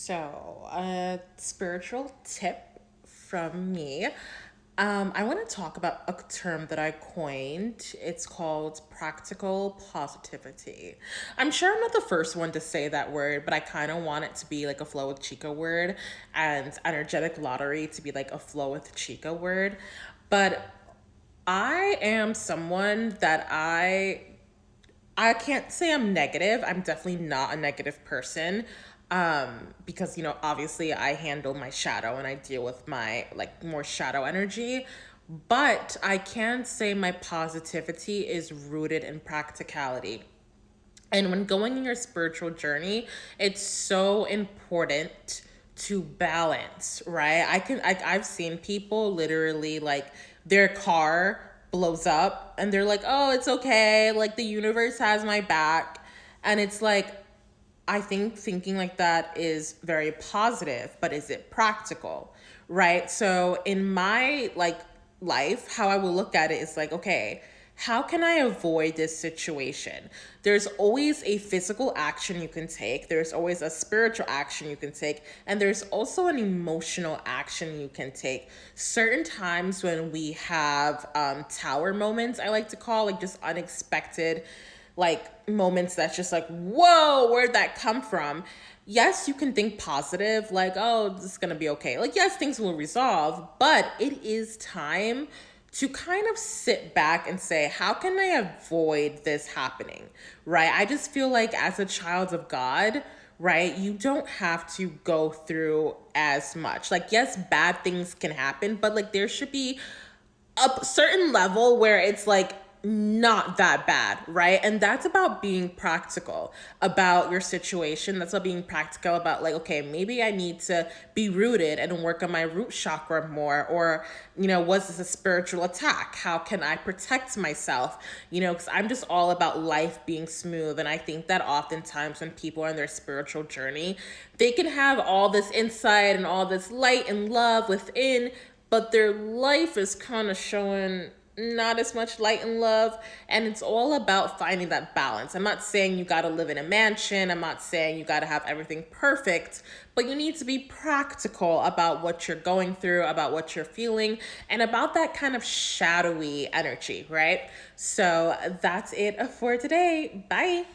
So, a spiritual tip from me. I want to talk about a term that I coined. It's called practical positivity. I'm sure I'm not the first one to say that word, but I kind of want it to be like a flow with Chica word and energetic lottery to be like a flow with Chica word. But I am someone that I can't say I'm negative. I'm definitely not a negative person. Because obviously I handle my shadow and I deal with my like more shadow energy. But I can say my positivity is rooted in practicality. And when going in your spiritual journey, it's so important to balance, right? I've seen people literally like their car blows up and they're like, "Oh, it's okay. Like the universe has my back." And it's like I think thinking like that is very positive, but is it practical? Right? So in my like life, how I will look at it is like, okay, how can I avoid this situation? There's always a physical action you can take, there's always a spiritual action you can take, and there's also an emotional action you can take. Certain times when we have tower moments, I like to call, like just unexpected like moments that's just like, whoa, where'd that come from? Yes, you can think positive, like, oh, this is gonna be okay. Like, yes, things will resolve, but it is time to kind of sit back and say, how can I avoid this happening? Right? I just feel like as a child of God, right, you don't have to go through as much. Like, yes, bad things can happen, but like there should be a certain level where it's like not that bad, right? And that's about being practical about your situation. That's about being practical about like, okay, maybe I need to be rooted and work on my root chakra more. Or, was this a spiritual attack? How can I protect myself? Because I'm just all about life being smooth. And I think that oftentimes when people are on their spiritual journey, they can have all this insight and all this light and love within, but their life is kind of showing not as much light and love. And it's all about finding that balance. I'm not saying you got to live in a mansion, I'm not saying you got to have everything perfect, but you need to be practical about what you're going through, about what you're feeling, and about that kind of shadowy energy, right? So that's it for today. Bye.